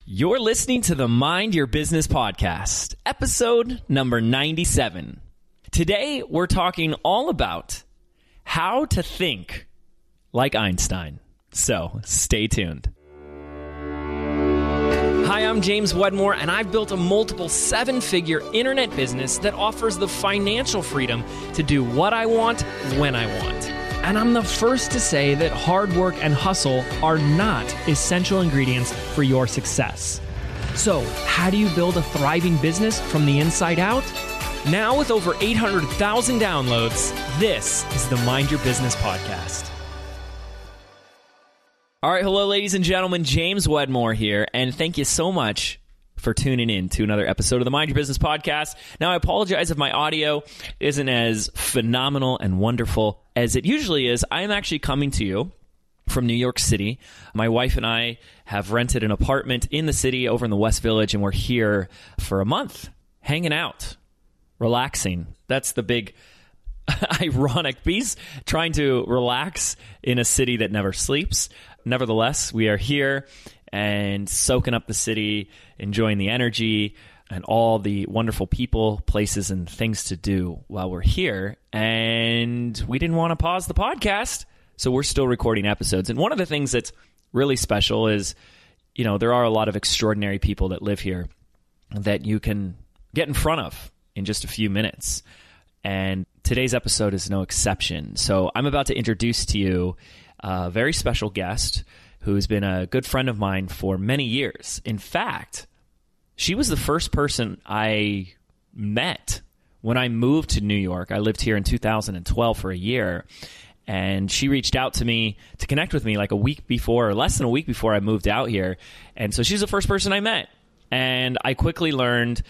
You're listening to the Mind Your Business podcast, episode number 97. Today, we're talking all about how to think like Einstein. So, stay tuned. Hi, I'm James Wedmore, and I've built a multiple seven-figure internet business that offers the financial freedom to do what I want, when I want. And I'm the first to say that hard work and hustle are not essential ingredients for your success. So, how do you build a thriving business from the inside out? Now, with over 800,000 downloads, this is the Mind Your Business podcast. All right, hello, ladies and gentlemen. James Wedmore here, and thank you so much for tuning in to another episode of the Mind Your Business podcast. Now, I apologize if my audio isn't as phenomenal and wonderful as it usually is. I am actually coming to you from New York City. My wife and I have rented an apartment in the city over in the West Village, and we're here for a month, hanging out, relaxing. That's the big ironic piece, trying to relax in a city that never sleeps. Nevertheless, we are here and soaking up the city, enjoying the energy and all the wonderful people, places, and things to do while we're here. And we didn't want to pause the podcast, so we're still recording episodes. And one of the things that's really special is, you know, there are a lot of extraordinary people that live here that you can get in front of in just a few minutes. And today's episode is no exception. So I'm about to introduce to you a very special guest who's been a good friend of mine for many years. In fact, she was the first person I met when I moved to New York. I lived here in 2012 for a year, and she reached out to me to connect with me like a week before, or less than a week before I moved out here. And so she's the first person I met. And I quickly learned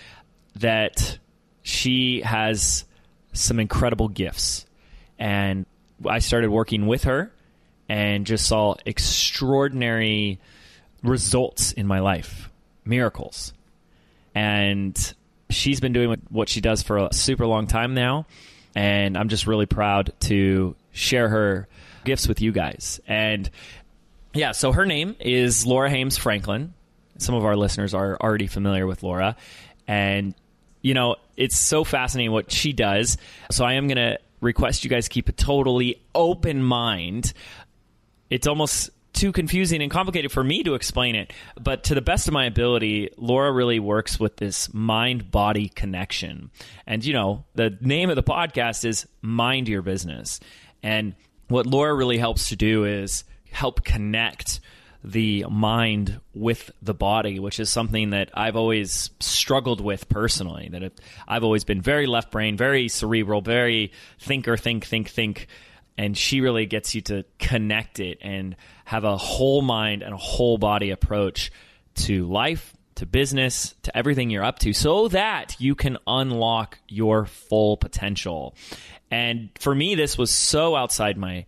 that she has some incredible gifts. And I started working with her and just saw extraordinary results in my life, miracles. And she's been doing what she does for a super long time now, and I'm just really proud to share her gifts with you guys. And yeah, so her name is Laura Hames Franklin. Some of our listeners are already familiar with Laura, and you know, it's so fascinating what she does. So I am going to request you guys keep a totally open mind. It's almost too confusing and complicated for me to explain it, but to the best of my ability, Laura really works with this mind-body connection. And, you know, the name of the podcast is Mind Your Business. And what Laura really helps to do is help connect the mind with the body, which is something that I've always struggled with personally, I've always been very left brain, very cerebral, very thinker, think. And she really gets you to connect it and have a whole mind and a whole body approach to life, to business, to everything you're up to, so that you can unlock your full potential. And for me, this was so outside my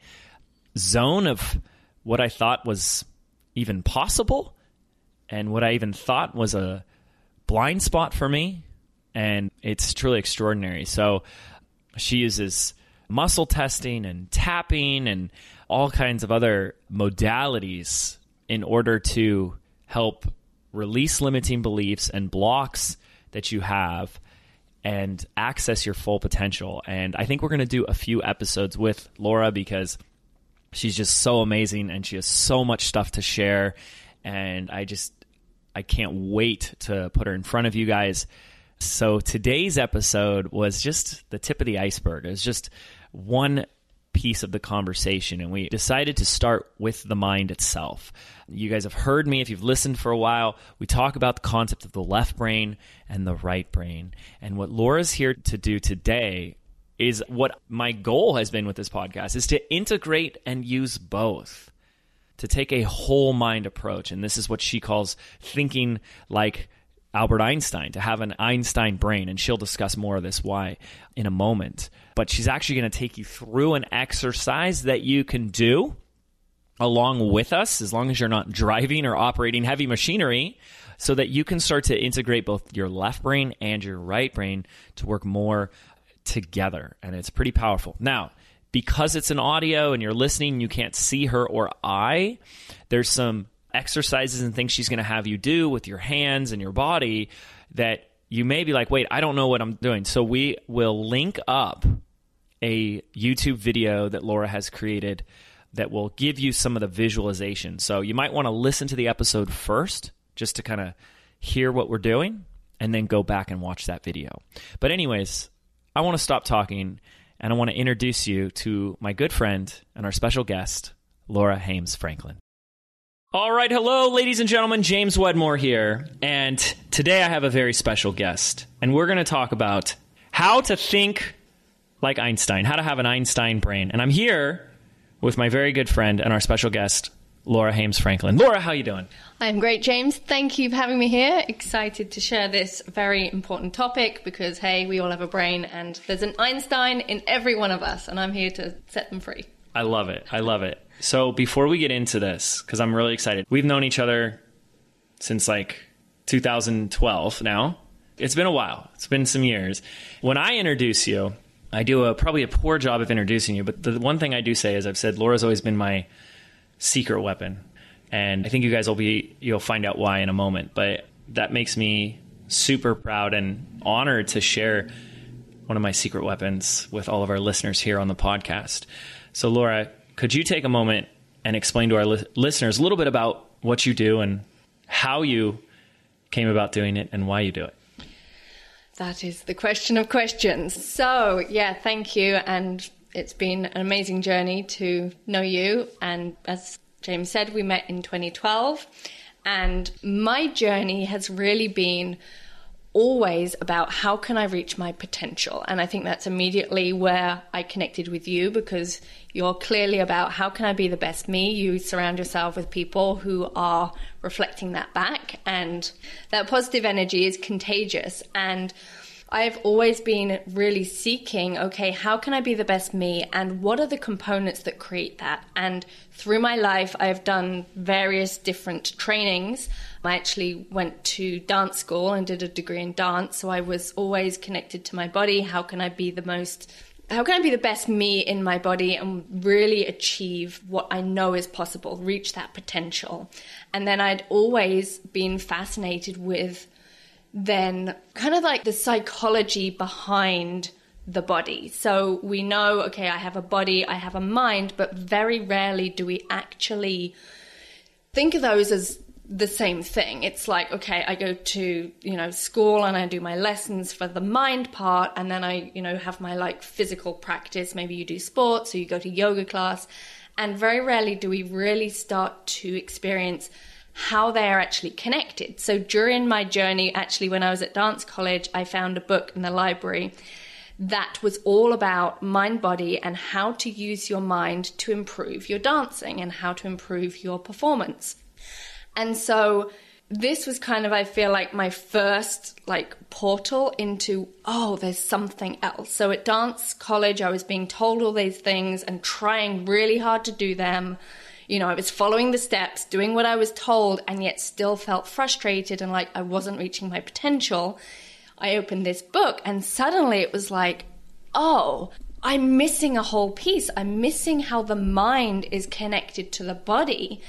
zone of what I thought was even possible and what I even thought was a blind spot for me. And it's truly extraordinary. So she uses muscle testing and tapping and all kinds of other modalities in order to help release limiting beliefs and blocks that you have and access your full potential. And I think we're going to do a few episodes with Laura because she's just so amazing and she has so much stuff to share. And I can't wait to put her in front of you guys. So today's episode was just the tip of the iceberg. It was just one piece of the conversation, and we decided to start with the mind itself. You guys have heard me, if you've listened for a while, we talk about the concept of the left brain and the right brain. And what Laura's here to do today is what my goal has been with this podcast, is to integrate and use both, to take a whole mind approach. And this is what she calls thinking like Albert Einstein, to have an Einstein brain, and she'll discuss more of this why in a moment. But she's actually going to take you through an exercise that you can do along with us, as long as you're not driving or operating heavy machinery, so that you can start to integrate both your left brain and your right brain to work more together. And it's pretty powerful. Now, because it's an audio and you're listening, you can't see her or I, there's some exercises and things she's going to have you do with your hands and your body that you may be like, wait, I don't know what I'm doing. So we will link up a YouTube video that Laura has created that will give you some of the visualization. So you might want to listen to the episode first just to kind of hear what we're doing and then go back and watch that video. But anyways, I want to stop talking and I want to introduce you to my good friend and our special guest, Laura Hames Franklin. All right, hello, ladies and gentlemen, James Wedmore here. And today I have a very special guest. And we're going to talk about how to think like Einstein, how to have an Einstein brain. And I'm here with my very good friend and our special guest, Laura Hames Franklin. Laura, how you doing? I'm great, James. Thank you for having me here. Excited to share this very important topic because, hey, we all have a brain and there's an Einstein in every one of us, and I'm here to set them free. I love it. I love it. So before we get into this, because I'm really excited, we've known each other since like 2012 now. It's been a while. It's been some years. When I introduce you, I do probably a poor job of introducing you, but the one thing I do say is I've said Laura's always been my secret weapon. And I think you guys you'll find out why in a moment. But that makes me super proud and honored to share one of my secret weapons with all of our listeners here on the podcast. So Laura, could you take a moment and explain to our listeners a little bit about what you do and how you came about doing it and why you do it? That is the question of questions. So, yeah, thank you. And it's been an amazing journey to know you. And as James said, we met in 2012. And my journey has really been always about how can I reach my potential. And I think that's immediately where I connected with you, because you're clearly about how can I be the best me. You surround yourself with people who are reflecting that back, and that positive energy is contagious. And I've always been really seeking, okay, how can I be the best me, and what are the components that create that? And through my life, I've done various different trainings. I actually went to dance school and did a degree in dance, so I was always connected to my body. How can I be the best me in my body and really achieve what I know is possible, reach that potential? And then I'd always been fascinated with then kind of like the psychology behind the body. So we know, okay, I have a body, I have a mind, but very rarely do we actually think of those as the same thing. It's like, okay, I go to, school and I do my lessons for the mind part, and then I, have my like physical practice. Maybe you do sports or you go to yoga class, and very rarely do we really start to experience how they are actually connected. So during my journey, actually, when I was at dance college, I found a book in the library that was all about mind body and how to use your mind to improve your dancing and how to improve your performance. And so this was kind of, I feel like, my first portal into, oh, there's something else. So at dance college, I was being told all these things and trying really hard to do them. I was following the steps, doing what I was told, and yet still felt frustrated and like I wasn't reaching my potential. I opened this book and suddenly it was like, oh, I'm missing a whole piece. I'm missing how the mind is connected to the body.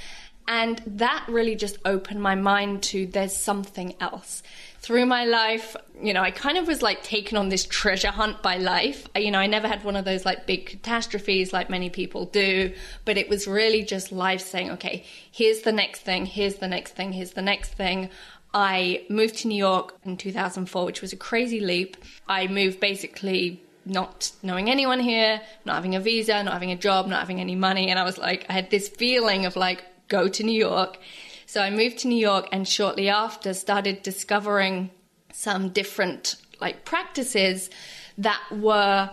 And that really just opened my mind to there's something else. Through my life, I kind of was like taken on this treasure hunt by life. I never had one of those like big catastrophes like many people do, but it was really just life saying, okay, here's the next thing, here's the next thing, here's the next thing. I moved to New York in 2004, which was a crazy leap. I moved basically not knowing anyone here, not having a visa, not having a job, not having any money. And I was like, I had this feeling of like, go to New York. So I moved to New York, and shortly after started discovering some different practices that were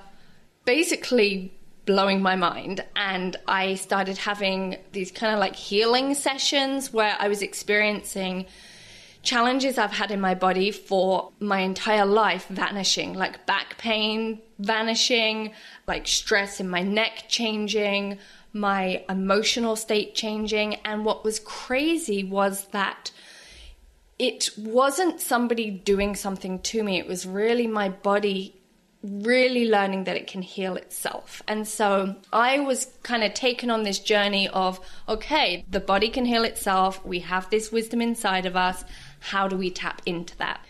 basically blowing my mind. And I started having these kind of healing sessions where I was experiencing challenges I've had in my body for my entire life vanishing, like back pain vanishing, like stress in my neck changing, my emotional state changing. And what was crazy was that it wasn't somebody doing something to me. It was really my body really learning that it can heal itself. And so I was kind of taken on this journey of, okay, the body can heal itself. We have this wisdom inside of us. How do we tap into that?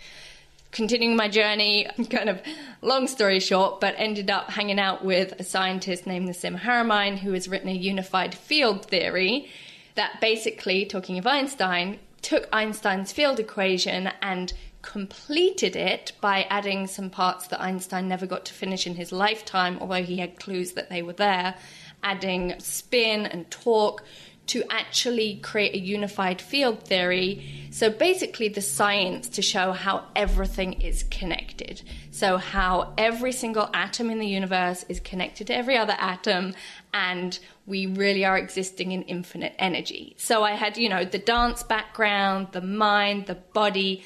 Continuing my journey, kind of long story short, but ended up hanging out with a scientist named Nassim Haramein, who has written a unified field theory that basically, talking of Einstein, took Einstein's field equation and completed it by adding some parts that Einstein never got to finish in his lifetime, although he had clues that they were there, adding spin and torque to actually create a unified field theory. So basically the science to show how everything is connected. So how every single atom in the universe is connected to every other atom, and we really are existing in infinite energy. So I had, the dance background, the mind, the body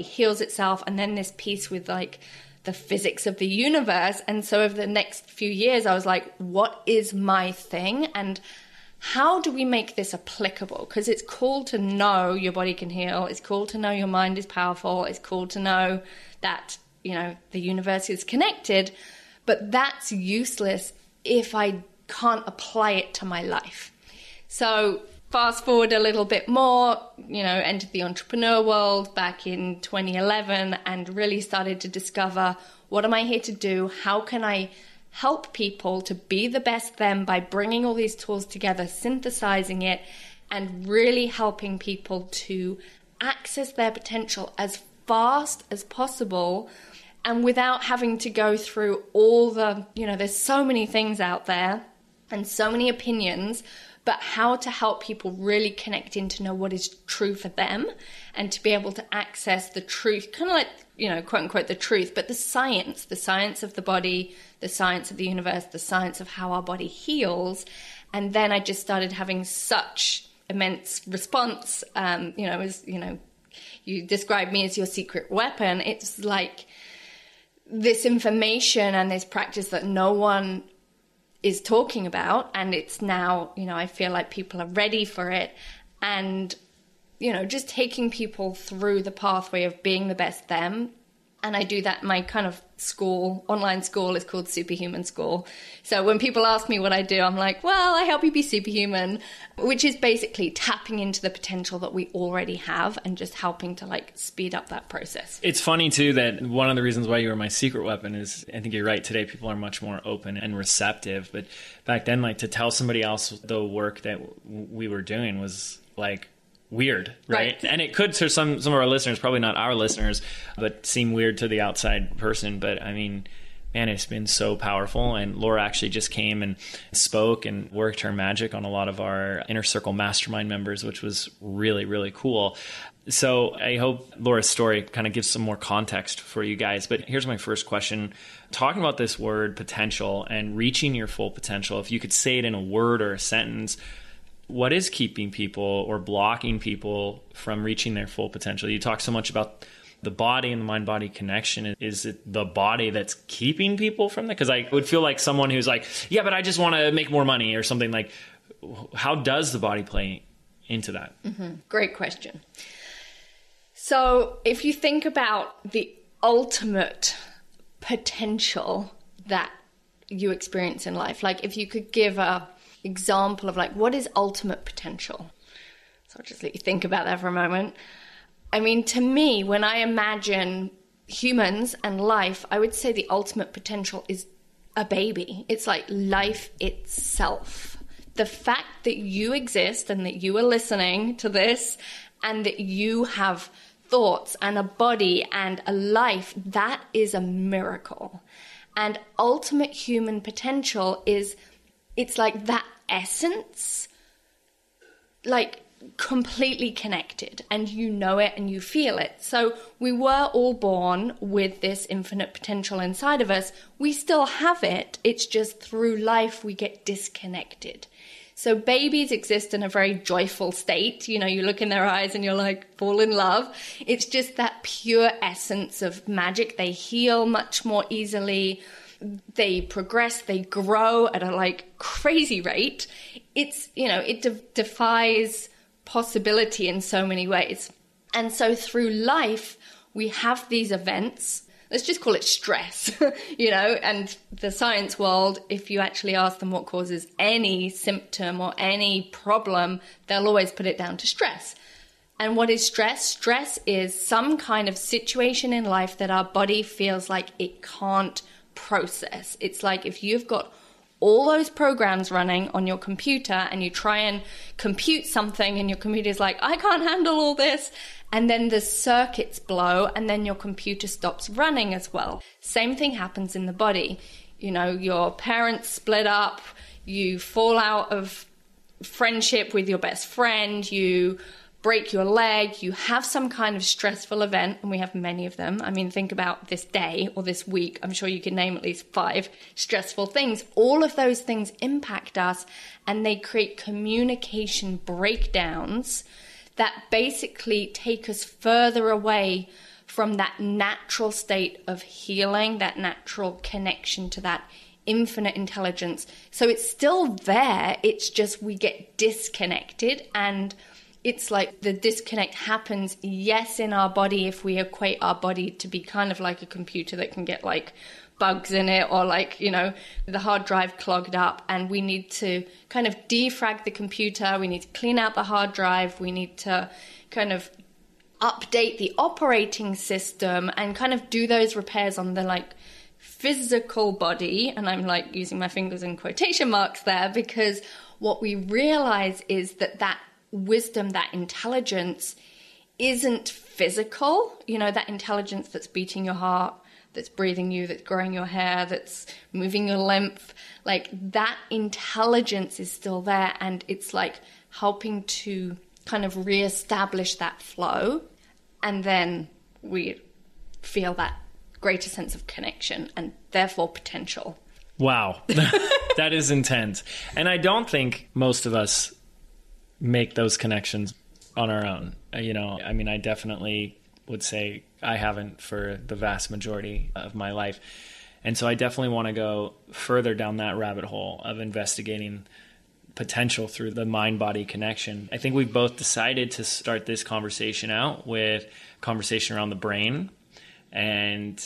heals itself, and then this piece with like the physics of the universe. And so over the next few years, I was like, what is my thing? And how do we make this applicable? Because it's cool to know your body can heal. It's cool to know your mind is powerful. It's cool to know that, the universe is connected. But that's useless if I can't apply it to my life. So fast forward a little bit more, entered the entrepreneur world back in 2011 and really started to discover, what am I here to do? How can I help people to be the best them by bringing all these tools together, synthesizing it, and really helping people to access their potential as fast as possible, and without having to go through all the, there's so many things out there and so many opinions, but how to help people really connect in to know what is true for them and to be able to access the truth, kind of like, quote unquote, the truth, but the science of the body, the science of the universe, the science of how our body heals. And then I just started having such immense response. You described me as your secret weapon. It's like this information and this practice that no one is talking about, and it's now, I feel like people are ready for it, and just taking people through the pathway of being the best them. And I do that. My kind of online school is called Superhuman School. So when people ask me what I do, I'm like, well, I help you be superhuman, which is basically tapping into the potential that we already have and just helping to speed up that process. It's funny too that one of the reasons why you were my secret weapon is, I think you're right, today people are much more open and receptive. But back then, to tell somebody else the work that we were doing was weird, right? And it could to some of our listeners, probably not our listeners, but seem weird to the outside person. But I mean, man, it's been so powerful. And Laura actually just came and spoke and worked her magic on a lot of our Inner Circle Mastermind members, which was really, really cool. So I hope Laura's story kind of gives some more context for you guys. But here's my first question. Talking about this word potential and reaching your full potential, if you could say it in a word or a sentence, what is keeping people or blocking people from reaching their full potential? You talk so much about the body and the mind-body connection. Is it the body that's keeping people from that? Because I would feel like someone who's like, yeah, but I just want to make more money or something. How does the body play into that? Mm-hmm. Great question. So if you think about the ultimate potential that you experience in life, if you could give a example of what is ultimate potential. So I'll just let you think about that for a moment. I mean, to me, when I imagine humans and life, I would say the ultimate potential is a baby. It's like life itself. The fact that you exist and that you are listening to this and that you have thoughts and a body and a life, that is a miracle. And ultimate human potential it's like that essence, completely connected, and you know it and you feel it. So we were all born with this infinite potential inside of us. We still have it. It's just through life we get disconnected. So babies exist in a very joyful state. You look in their eyes and you're fall in love. It's just that pure essence of magic. They heal much more easily. They progress, they grow at a crazy rate. It's, it defies possibility in so many ways. And so through life, we have these events let's just call it stress, and the science world, if you actually ask them what causes any symptom or any problem, they'll always put it down to stress. And what is stress? Stress is some kind of situation in life that our body feels like it can't process. It's like if you've got all those programs running on your computer and you try and compute something and your computer's like, I can't handle all this. And then the circuits blow and then your computer stops running as well. Same thing happens in the body. Your parents split up, you fall out of friendship with your best friend, you break your leg, you have some kind of stressful event, and we have many of them. I mean, think about this day or this week. I'm sure you can name at least 5 stressful things. All of those things impact us, and they create communication breakdowns that basically take us further away from that natural state of healing, that natural connection to that infinite intelligence. So it's still there, it's just we get disconnected, and it's like the disconnect happens, yes, in our body, if we equate our body to be kind of like a computer that can get like bugs in it or like, the hard drive clogged up, and we need to kind of defrag the computer, we need to clean out the hard drive, we need to kind of update the operating system and kind of do those repairs on the like physical body. And I'm like using my fingers in quotation marks there, because what we realize is that wisdom, that intelligence isn't physical, that intelligence that's beating your heart, that's breathing you, that's growing your hair, that's moving your lymph, like that intelligence is still there, and it's like helping to kind of reestablish that flow, and then we feel that greater sense of connection and therefore potential. Wow. That is intense. And I don't think most of us make those connections on our own. I definitely would say I haven't for the vast majority of my life. And so I definitely want to go further down that rabbit hole of investigating potential through the mind-body connection. I think we've both decided to start this conversation out with a conversation around the brain. And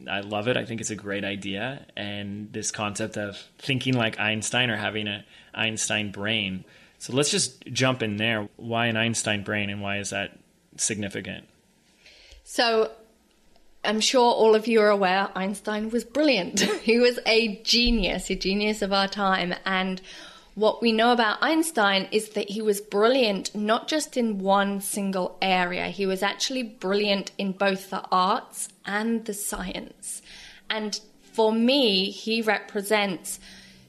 I love it. I think it's a great idea. And this concept of thinking like Einstein or having an Einstein brain. So let's just jump in there. Why an Einstein brain, and why is that significant? So I'm sure all of you are aware Einstein was brilliant. He was a genius of our time. And what we know about Einstein is that he was brilliant not just in one single area. He was actually brilliant in both the arts and the science. And for me, he represents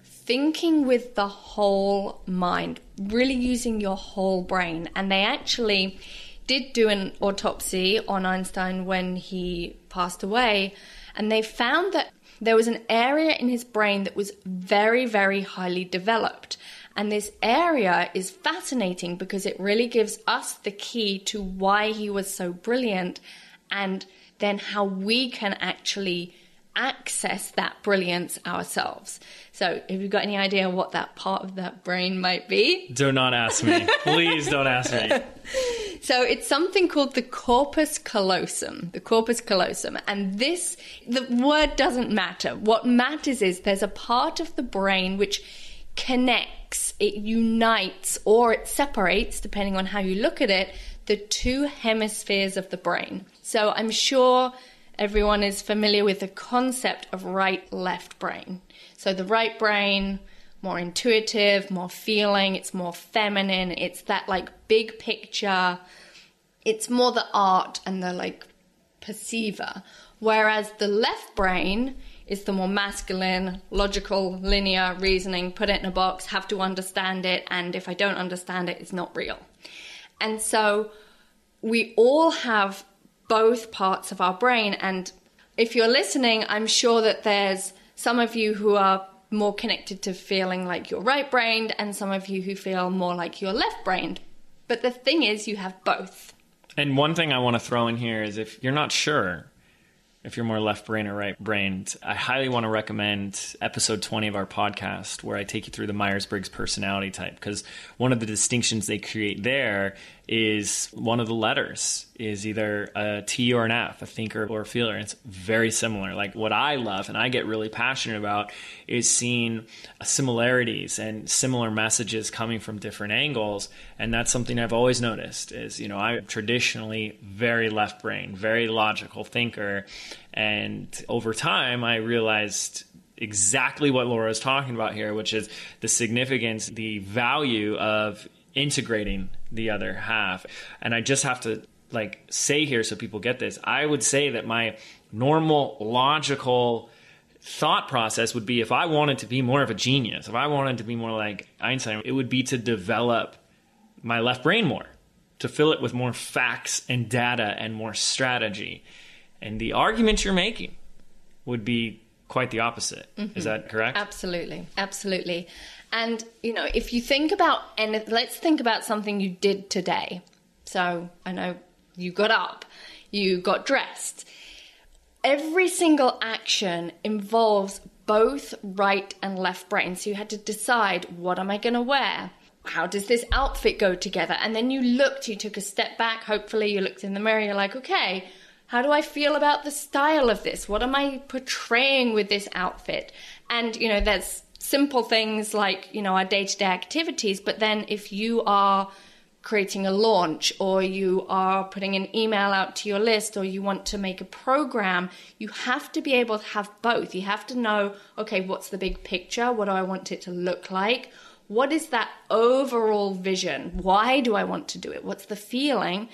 thinking with the whole mind, really using your whole brain. And they actually did do an autopsy on Einstein when he passed away, and they found that there was an area in his brain that was very, very highly developed. And this area is fascinating because it really gives us the key to why he was so brilliant, and then how we can actually access that brilliance ourselves. So have you got any idea what that part of that brain might be? Do not ask me. Please don't ask me. So it's something called the Corpus Callosum. The Corpus Callosum. And the word doesn't matter. What matters is there's a part of the brain which connects, it unites, or it separates, depending on how you look at it, the 2 hemispheres of the brain. So I'm sure everyone is familiar with the concept of right-left brain. So the right brain, more intuitive, more feeling, it's more feminine, it's that like big picture, it's more the art and the like perceiver. Whereas the left brain is the more masculine, logical, linear reasoning, put it in a box, have to understand it, and if I don't understand it, it's not real. And so we all have both parts of our brain, and if you're listening, I'm sure that there's some of you who are more connected to feeling like you're right-brained and some of you who feel more like you're left-brained. But the thing is, you have both. And one thing I want to throw in here is if you're not sure if you're more left-brained or right-brained, I highly want to recommend episode 20 of our podcast, where I take you through the Myers-Briggs personality type, because one of the distinctions they create there is one of the letters is either a T or an F, a thinker or a feeler. And it's very similar. Like what I love and I get really passionate about is seeing similarities and similar messages coming from different angles. And that's something I've always noticed is, I'm traditionally very left brain, very logical thinker. And over time, I realized exactly what Laura is talking about here, which is the significance, the value of integrating the other half. And I just have to say here so people get this, I would say that my normal logical thought process would be if I wanted to be more of a genius, if I wanted to be more like Einstein, it would be to develop my left brain more, to fill it with more facts and data and more strategy. And the argument you're making would be quite the opposite. Mm-hmm. Is that correct? Absolutely. Absolutely. And, if you think about, and let's think about something you did today. So I know you got up, you got dressed. Every single action involves both right and left brain. So you had to decide, what am I going to wear? How does this outfit go together? And then you took a step back. Hopefully you looked in the mirror. You're like, okay, how do I feel about the style of this? What am I portraying with this outfit? And, there's simple things like, our day-to-day activities. But then if you are creating a launch or you are putting an email out to your list or you want to make a program, you have to be able to have both. You have to know, okay, what's the big picture? What do I want it to look like? What is that overall vision? Why do I want to do it? What's the feeling?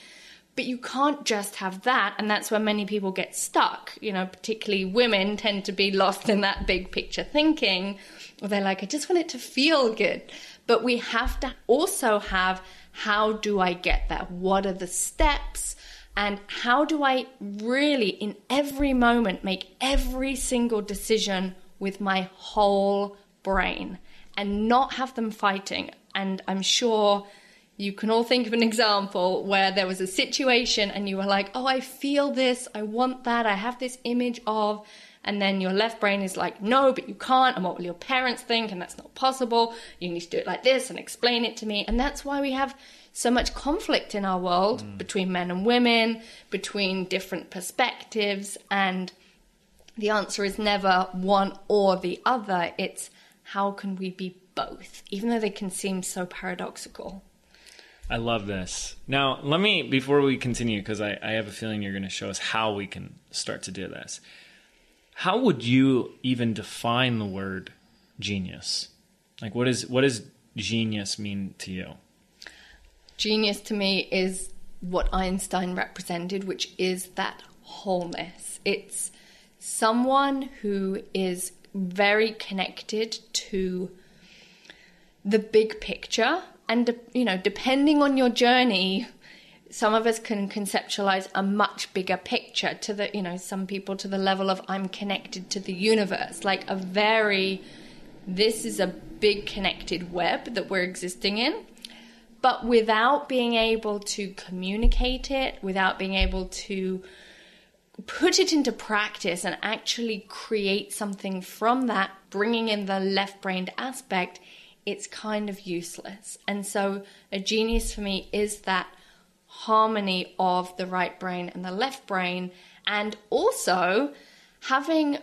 But you can't just have that. And that's where many people get stuck. Particularly women tend to be lost in that big picture thinking. Or they're like, I just want it to feel good. But we have to also have, how do I get there? What are the steps? And how do I really, in every moment, make every single decision with my whole brain and not have them fighting? And I'm sure you can all think of an example where there was a situation and you were like, oh, I feel this, I want that, I have this image of, and then your left brain is like, no, but you can't, and what will your parents think, and that's not possible, you need to do it like this and explain it to me. And that's why we have so much conflict in our world between men and women, between different perspectives, and the answer is never one or the other. It's how can we be both, even though they can seem so paradoxical. I love this. Now, let me, before we continue, because I have a feeling you're going to show us how we can start to do this. How would you even define the word genius? Like, what does genius mean to you? Genius to me is what Einstein represented, which is that wholeness. It's someone who is very connected to the big picture. And, depending on your journey, some of us can conceptualize a much bigger picture to the, some people to the level of I'm connected to the universe, like this is a big connected web that we're existing in. But without being able to communicate it, without being able to put it into practice and actually create something from that, bringing in the left-brained aspect, it's kind of useless. And so a genius for me is that harmony of the right brain and the left brain, and also having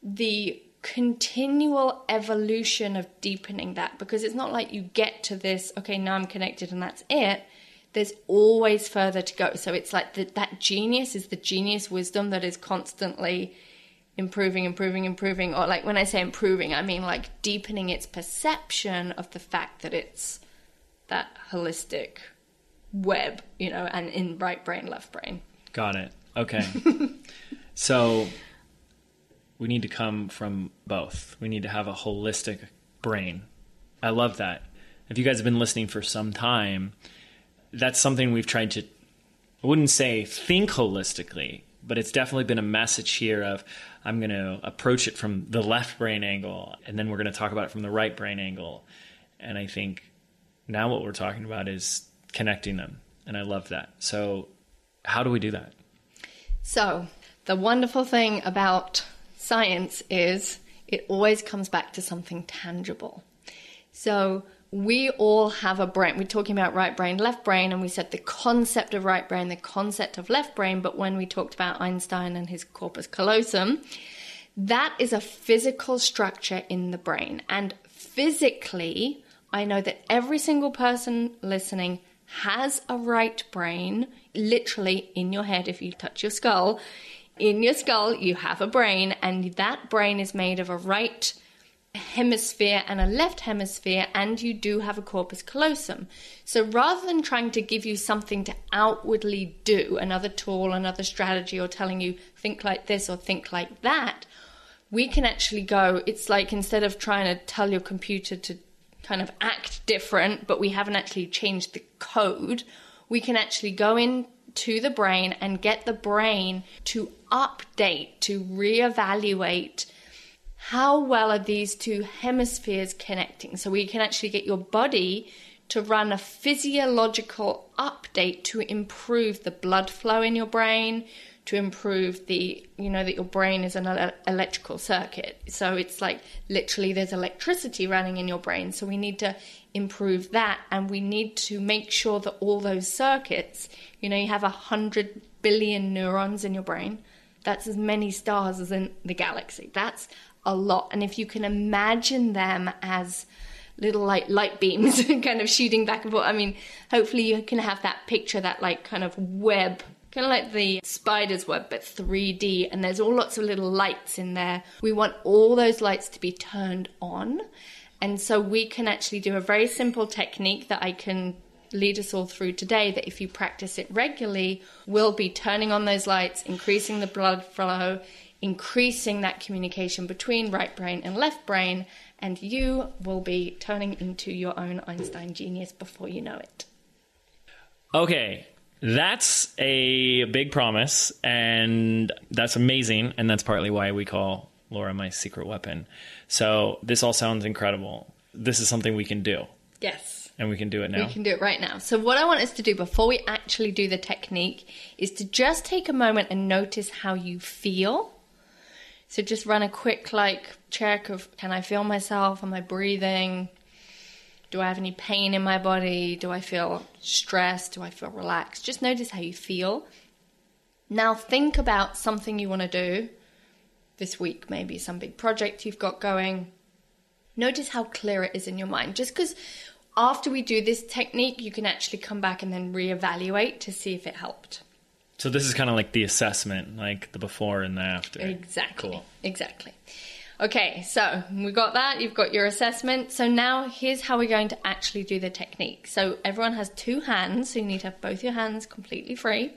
the continual evolution of deepening that, because it's not like you get to this, okay, now I'm connected and that's it. There's always further to go. So it's like that genius is the genius wisdom that is constantly improving. Or like when I say improving, I mean like deepening its perception of the fact that it's that holistic web, and in right brain, left brain. Got it. Okay. So we need to come from both. We need to have a holistic brain. I love that. If you guys have been listening for some time, that's something we've tried to, I wouldn't say think holistically, but it's definitely been a message here of I'm going to approach it from the left brain angle, and then we're going to talk about it from the right brain angle. And I think now what we're talking about is connecting them. And I love that. So how do we do that? So the wonderful thing about science is it always comes back to something tangible. So we all have a brain. We're talking about right brain, left brain, and we said the concept of right brain, the concept of left brain. But when we talked about Einstein and his corpus callosum, that is a physical structure in the brain. And physically, I know that every single person listening has a right brain, literally in your head. If you touch your skull, in your skull, you have a brain, and that brain is made of a right hemisphere and a left hemisphere, and you do have a corpus callosum. So rather than trying to give you something to outwardly do, another tool, another strategy, or telling you think like this or think like that, we can actually go, it's like instead of trying to tell your computer to kind of act different, but we haven't actually changed the code, we can actually go into the brain and get the brain to update, to reevaluate how well are these two hemispheres connecting. So we can actually get your body to run a physiological update to improve the blood flow in your brain, to improve the, that your brain is an electrical circuit. So it's like literally there's electricity running in your brain. So we need to improve that, and we need to make sure that all those circuits, you have 100 billion neurons in your brain. That's as many stars as in the galaxy. That's a lot. And if you can imagine them as little like light beams kind of shooting back and forth, hopefully you can have that picture, that like kind of web, kind of like the spider's web, but 3D, and there's all lots of little lights in there. We want all those lights to be turned on. And so we can actually do a very simple technique that I can lead us all through today, that if you practice it regularly, will be turning on those lights, increasing the blood flow, increasing that communication between right brain and left brain, and you will be turning into your own Einstein genius before you know it. Okay, that's a big promise, and that's amazing, and that's partly why we call Laura my secret weapon. So this all sounds incredible. This is something we can do. Yes. And we can do it now. We can do it right now. So what I want us to do before we actually do the technique is to just take a moment and notice how you feel. So just run a quick check of, can I feel myself? Am I breathing? Do I have any pain in my body? Do I feel stressed? Do I feel relaxed? Just notice how you feel. Now think about something you want to do this week, maybe some big project you've got going. Notice how clear it is in your mind. Just because after we do this technique, you can actually come back and then reevaluate to see if it helped. So this is kind of like the assessment, like the before and the after. Exactly. Cool. Exactly. Okay, so we got that. You've got your assessment. So now here's how we're going to actually do the technique. So everyone has two hands, so you need to have both your hands completely free.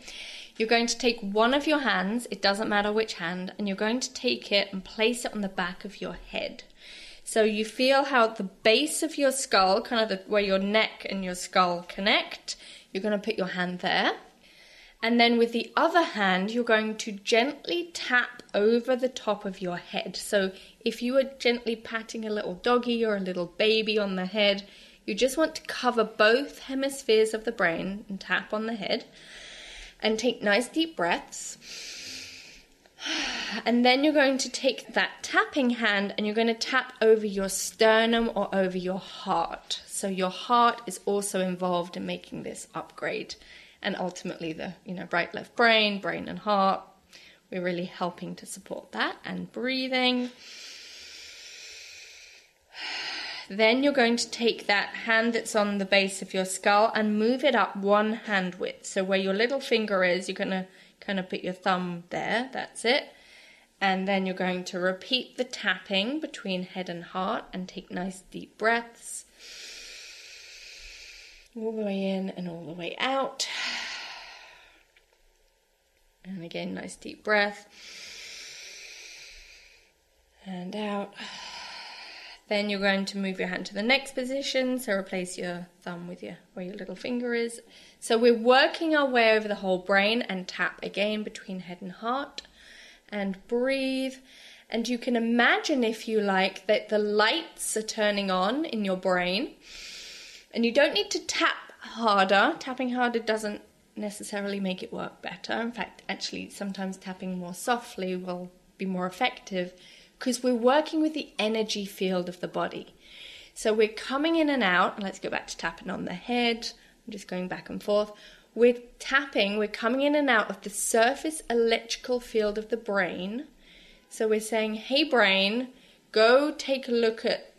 You're going to take one of your hands, it doesn't matter which hand, and you're going to take it and place it on the back of your head. So you feel how the base of your skull, kind of where your neck and your skull connect, you're going to put your hand there. And then with the other hand, you're going to gently tap over the top of your head. So if you were gently patting a little doggy or a little baby on the head, you just want to cover both hemispheres of the brain and tap on the head. And take nice deep breaths. And then you're going to take that tapping hand and you're going to tap over your sternum or over your heart. So your heart is also involved in making this upgrade. And ultimately the, right, left brain, brain and heart. We're really helping to support that. And breathing. Then you're going to take that hand that's on the base of your skull and move it up one hand width. So where your little finger is, you're going to kind of put your thumb there. That's it. And then you're going to repeat the tapping between head and heart and take nice deep breaths. All the way in and all the way out. And again, nice deep breath. And out. Then you're going to move your hand to the next position. So replace your thumb with where your little finger is. So we're working our way over the whole brain and tap again between head and heart. And breathe. And you can imagine, if you like, that the lights are turning on in your brain. And you don't need to tap harder. Tapping harder doesn't necessarily make it work better. In fact, actually, sometimes tapping more softly will be more effective, because we're working with the energy field of the body. So we're coming in and out. Let's go back to tapping on the head. I'm just going back and forth. We're tapping, we're coming in and out of the surface electrical field of the brain. So we're saying, hey brain, go take a look at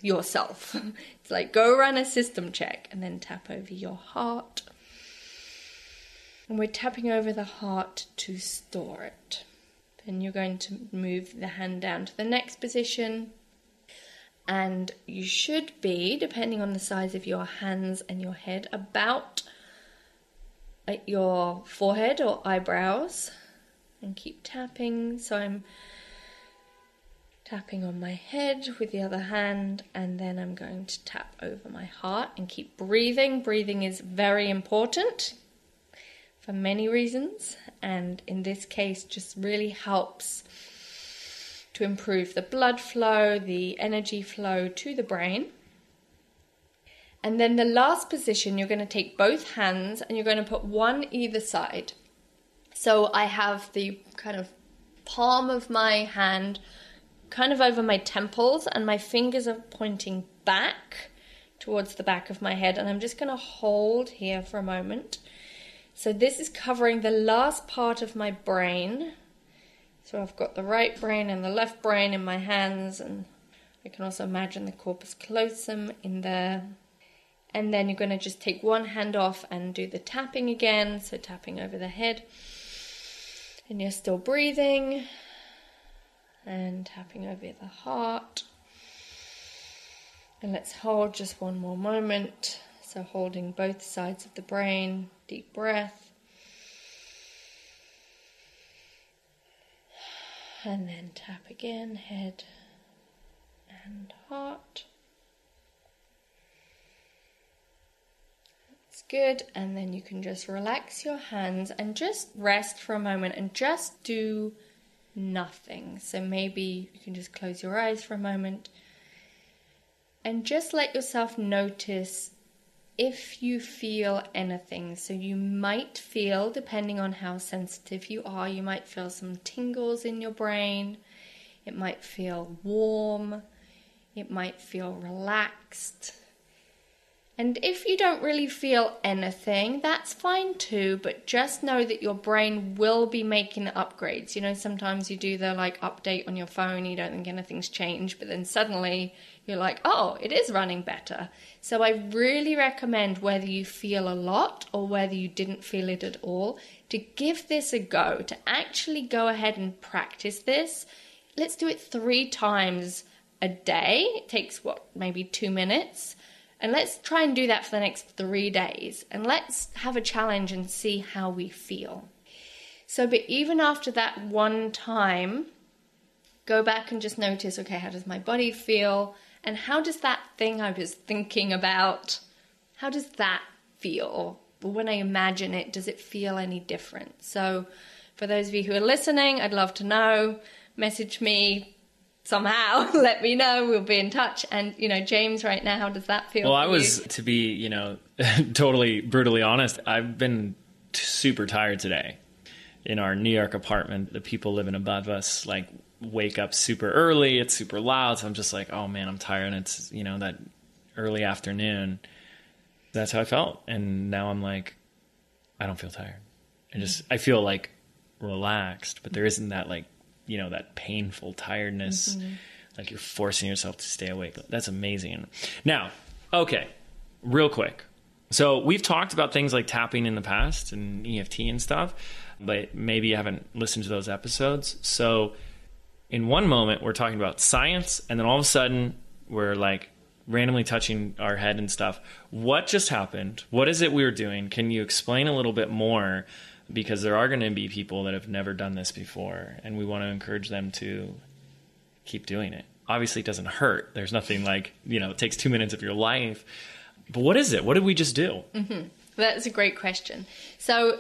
yourself. It's like, go run a system check, and then tap over your heart. And we're tapping over the heart to store it. Then you're going to move the hand down to the next position. And you should be, depending on the size of your hands and your head, about at your forehead or eyebrows. And keep tapping. So I'm tapping on my head with the other hand, and then I'm going to tap over my heart and keep breathing. Breathing is very important for many reasons, and in this case just really helps to improve the blood flow, the energy flow to the brain. And then the last position, you're going to take both hands and you're going to put one either side. So I have the kind of palm of my hand kind of over my temples, and my fingers are pointing back towards the back of my head, and I'm just going to hold here for a moment. So this is covering the last part of my brain. So I've got the right brain and the left brain in my hands, and I can also imagine the corpus callosum in there. And then you're going to just take one hand off and do the tapping again, so tapping over the head. And you're still breathing. And tapping over the heart. And let's hold just one more moment. So holding both sides of the brain, deep breath. And then tap again, head and heart. That's good. And then you can just relax your hands and just rest for a moment and just do nothing. So maybe you can just close your eyes for a moment and just let yourself notice if you feel anything. So you might feel, depending on how sensitive you are, you might feel some tingles in your brain. It might feel warm. It might feel relaxed. And if you don't really feel anything, that's fine too, but just know that your brain will be making upgrades. You know, sometimes you do the update on your phone, you don't think anything's changed, but then suddenly you're like, oh, it is running better. So I really recommend, whether you feel a lot or whether you didn't feel it at all, to give this a go, to actually go ahead and practice this. Let's do it 3 times a day. It takes, maybe 2 minutes. And let's try and do that for the next 3 days. And let's have a challenge and see how we feel. So, but even after that one time, go back and just notice, okay, how does my body feel? And how does that thing I was thinking about, how does that feel? Or when I imagine it, does it feel any different? So for those of you who are listening, I'd love to know. Message me somehow, let me know, we'll be in touch. And, James, right now, how does that feel? Well, to be, totally brutally honest, I've been super tired today. In our New York apartment, the people living above us, wake up super early. It's super loud. So I'm just like, oh man, I'm tired. And it's, that early afternoon. That's how I felt. And now I'm like, I don't feel tired. I feel relaxed, but there isn't that that painful tiredness, like you're forcing yourself to stay awake. That's amazing. Now, okay, real quick. So we've talked about things like tapping in the past and EFT and stuff, but maybe you haven't listened to those episodes. So in one moment, we're talking about science, and then all of a sudden, we're randomly touching our head and stuff. What just happened? What is it we were doing? Can you explain a little bit more? Because there are going to be people that have never done this before, and we want to encourage them to keep doing it. Obviously, it doesn't hurt. There's nothing it takes 2 minutes of your life. But what is it? What did we just do? Mm-hmm. That's a great question. So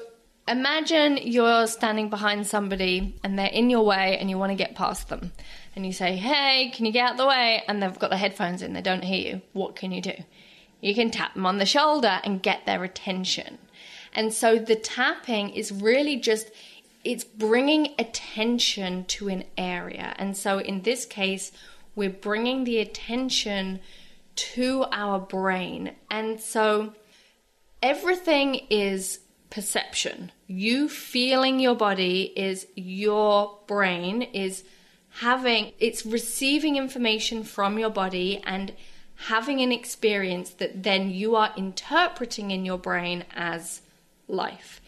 imagine you're standing behind somebody and they're in your way and you want to get past them. And you say, hey, can you get out of the way? And they've got the headphones in. They don't hear you. What can you do? You can tap them on the shoulder and get their attention. And so the tapping is really it's bringing attention to an area. And so in this case, we're bringing the attention to our brain. And so everything is perception. You feeling your body is your brain it's receiving information from your body and having an experience that then you are interpreting in your brain as life.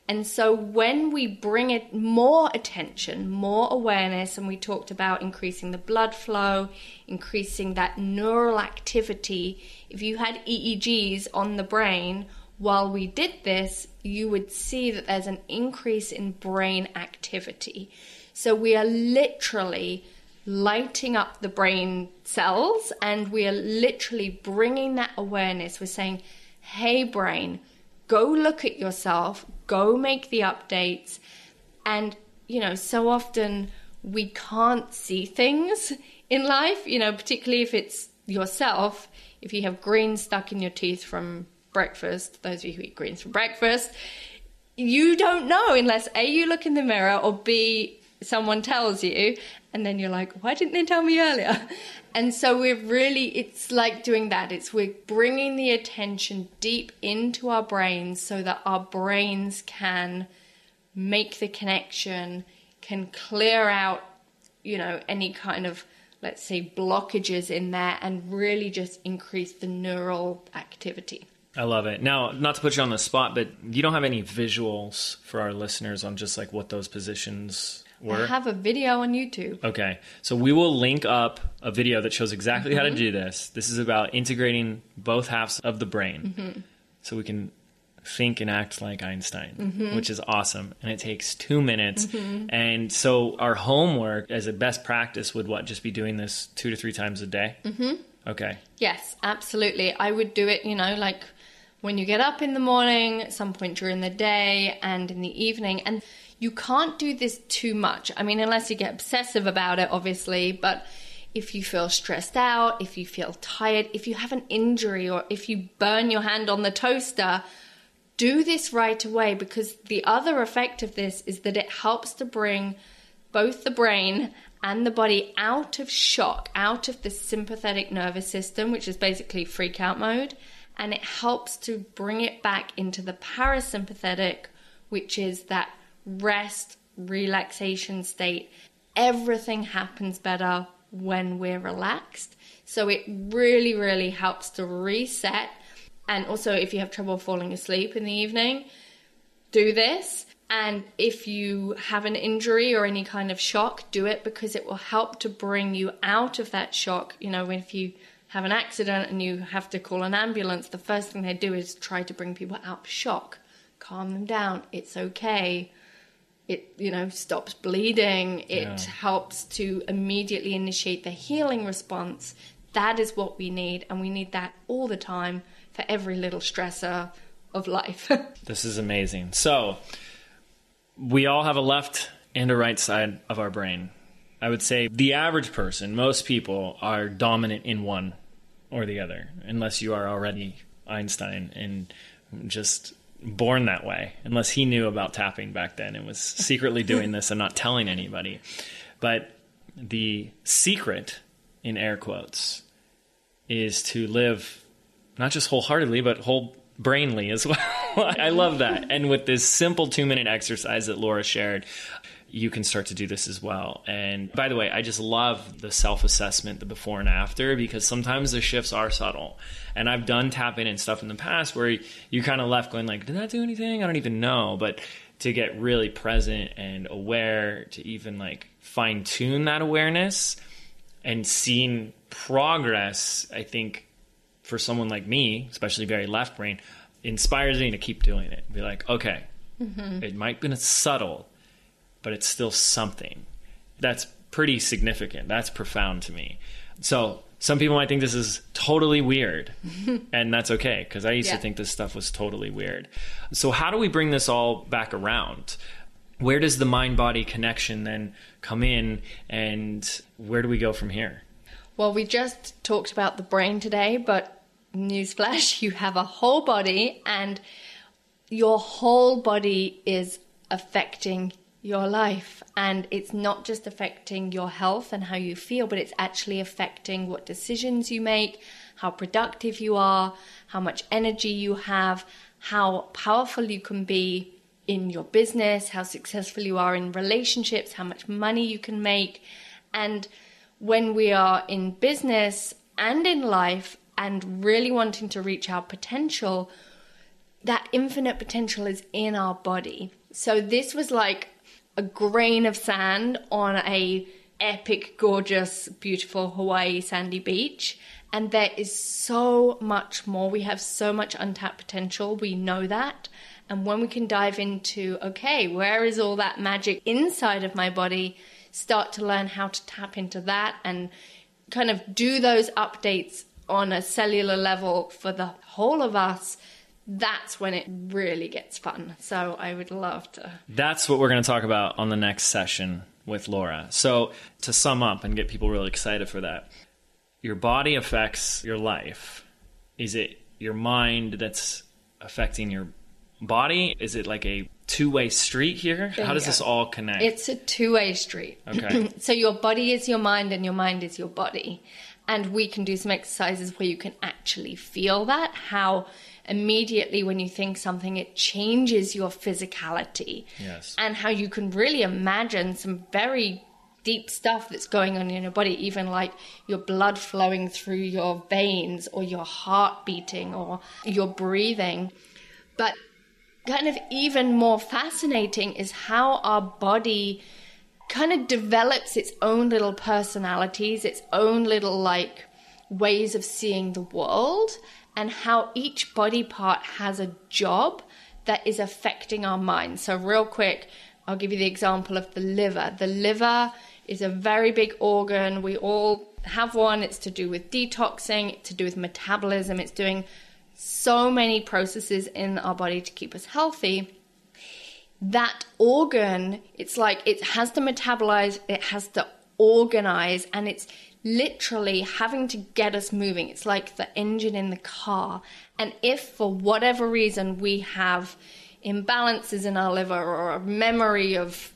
And so when we bring it more attention, more awareness, and we talked about increasing the blood flow, increasing that neural activity, if you had EEGs on the brain while we did this, you would see that there's an increase in brain activity. So we are literally lighting up the brain cells, and we are literally bringing that awareness. We're saying, hey brain, go look at yourself, go make the updates. And, so often we can't see things in life, particularly if it's yourself. If you have greens stuck in your teeth from breakfast, those of you who eat greens for breakfast, you don't know unless A, you look in the mirror, or B, someone tells you, and then you're like, why didn't they tell me earlier? And so it's like doing that. We're bringing the attention deep into our brains so that our brains can make the connection, can clear out, any kind of, let's say, blockages in there, and really just increase the neural activity. I love it. Now, not to put you on the spot, but you don't have any visuals for our listeners on just like what those positions were? I have a video on YouTube. Okay. So we will link up a video that shows exactly how to do this. This is about integrating both halves of the brain so we can think and act like Einstein, which is awesome. And it takes 2 minutes. And so our homework as a best practice would just be doing this 2 to 3 times a day? Okay. Yes, absolutely. I would do it, like when you get up in the morning, at some point during the day, and in the evening. And you can't do this too much. I mean, unless you get obsessive about it, obviously. But if you feel stressed out, if you feel tired, if you have an injury, or if you burn your hand on the toaster, do this right away, because the other effect of this is that it helps to bring both the brain and the body out of shock, out of the sympathetic nervous system, which is basically freak out mode. And it helps to bring it back into the parasympathetic, which is that rest, relaxation state. Everything happens better when we're relaxed. So it really, really helps to reset. And also, if you have trouble falling asleep in the evening, do this. And if you have an injury or any kind of shock, do it, because it will help to bring you out of that shock. If you have an accident and you have to call an ambulance, the first thing they do is try to bring people out of shock, calm them down. It's okay. It, stops bleeding. It helps to immediately initiate the healing response. That is what we need. And we need that all the time for every little stressor of life. This is amazing. So we all have a left and a right side of our brain. I would say the average person, most people, are dominant in one or the other, unless you are already Einstein and just born that way, unless he knew about tapping back then and was secretly doing this and not telling anybody. But the secret, in air quotes, is to live not just wholeheartedly, but whole brainly as well. I love that. And with this simple 2-minute exercise that Laura shared, you can start to do this as well. And by the way, I just love the self-assessment, the before and after, because sometimes the shifts are subtle. And I've done tapping and stuff in the past where you kind of left going like, did that do anything? I don't even know. But to get really present and aware, to even like fine tune that awareness and seeing progress, I think for someone like me, especially very left brain, inspires me to keep doing it. Be like, okay, it might be subtle, but it's still something. That's pretty significant. That's profound to me. So some people might think this is totally weird, and that's okay, because I used to think this stuff was totally weird. So how do we bring this all back around? Where does the mind-body connection then come in, and where do we go from here? Well, we just talked about the brain today, but newsflash, you have a whole body, and your whole body is affecting your life. And it's not just affecting your health and how you feel, but it's actually affecting what decisions you make, how productive you are, how much energy you have, how powerful you can be in your business, how successful you are in relationships, how much money you can make. And when we are in business and in life and really wanting to reach our potential, that infinite potential is in our body. So this was like a grain of sand on a epic, gorgeous, beautiful Hawaii sandy beach. And there is so much more. We have so much untapped potential. We know that. And when we can dive into, okay, where is all that magic inside of my body, start to learn how to tap into that and kind of do those updates on a cellular level for the whole of us, that's when it really gets fun. So I would love to. That's what we're going to talk about on the next session with Laura. So to sum up and get people really excited for that, your body affects your life. Is it your mind that's affecting your body? Is it like a two-way street here? How does this all connect? It's a two-way street. Okay. So your body is your mind and your mind is your body. And we can do some exercises where you can actually feel that, how immediately when you think something, it changes your physicality. Yes. And how you can really imagine some very deep stuff that's going on in your body, even like your blood flowing through your veins or your heart beating or your breathing. But kind of even more fascinating is how our body kind of develops its own little personalities, its own little like ways of seeing the world, and how each body part has a job that is affecting our mind. So real quick, I'll give you the example of the liver. The liver is a very big organ. We all have one. It's to do with detoxing, it's to do with metabolism. It's doing so many processes in our body to keep us healthy. That organ, it's like it has to metabolize, it has to organize, and it's literally having to get us moving. It's like the engine in the car. And if for whatever reason we have imbalances in our liver or a memory of,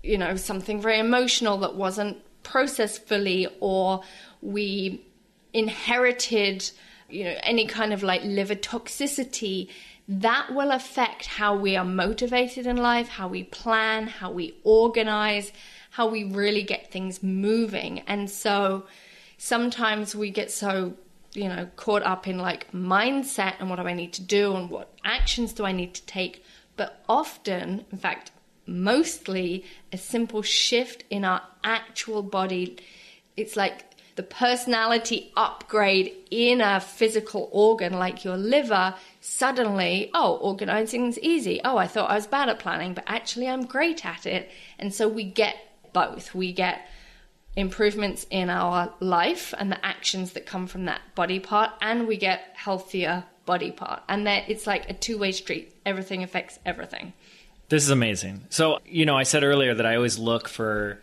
you know, something very emotional that wasn't processed fully, or we inherited, you know, any kind of like liver toxicity, that will affect how we are motivated in life, how we plan, how we organize, how we really get things moving. And so sometimes we get so, you know, caught up in like mindset and what do I need to do and what actions do I need to take. But often, in fact, mostly a simple shift in our actual body. It's like the personality upgrade in a physical organ like your liver. Suddenly, oh, organizing's easy. Oh, I thought I was bad at planning, but actually I'm great at it. And so we get both. We get improvements in our life and the actions that come from that body part, and we get healthier body part. And that it's like a two-way street. Everything affects everything. This is amazing. So, you know, I said earlier that I always look for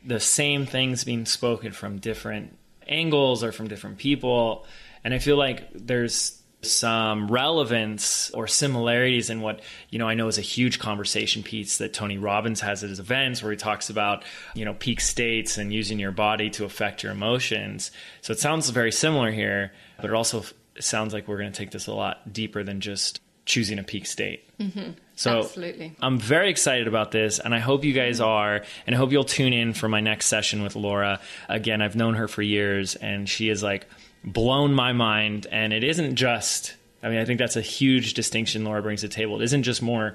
the same things being spoken from different angles or from different people. And I feel like there's some relevance or similarities in what, you know, I know is a huge conversation piece that Tony Robbins has at his events, where he talks about, you know, peak states and using your body to affect your emotions. So it sounds very similar here, but it also sounds like we're going to take this a lot deeper than just choosing a peak state. Mm-hmm. So absolutely. I'm very excited about this, and I hope you guys are, and I hope you'll tune in for my next session with Laura. Again, I've known her for years, and she is like blown my mind. And it isn't just, I mean, I think that's a huge distinction Laura brings to the table. It isn't just more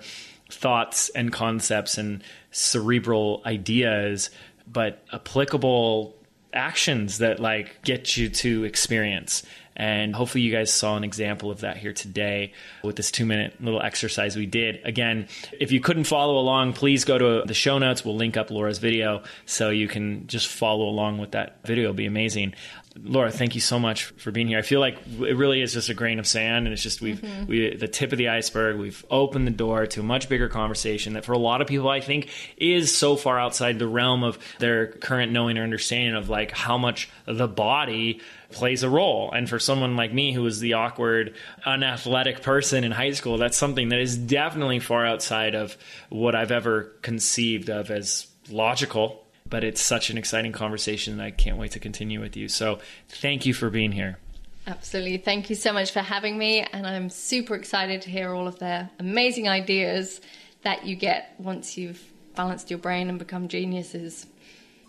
thoughts and concepts and cerebral ideas, but applicable actions that like get you to experience. And hopefully you guys saw an example of that here today with this 2-minute little exercise we did. Again, if you couldn't follow along, please go to the show notes. We'll link up Laura's video so you can just follow along with that video. It'll be amazing. Laura, thank you so much for being here. I feel like it really is just a grain of sand, and it's just we the tip of the iceberg. We've opened the door to a much bigger conversation that for a lot of people, I think, is so far outside the realm of their current knowing or understanding of like how much the body plays a role. And for someone like me, who was the awkward, unathletic person in high school, that's something that is definitely far outside of what I've ever conceived of as logical. But it's such an exciting conversation, and I can't wait to continue with you. So thank you for being here. Absolutely. Thank you so much for having me. And I'm super excited to hear all of the amazing ideas that you get once you've balanced your brain and become geniuses.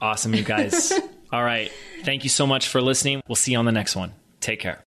Awesome, you guys. All right. Thank you so much for listening. We'll see you on the next one. Take care.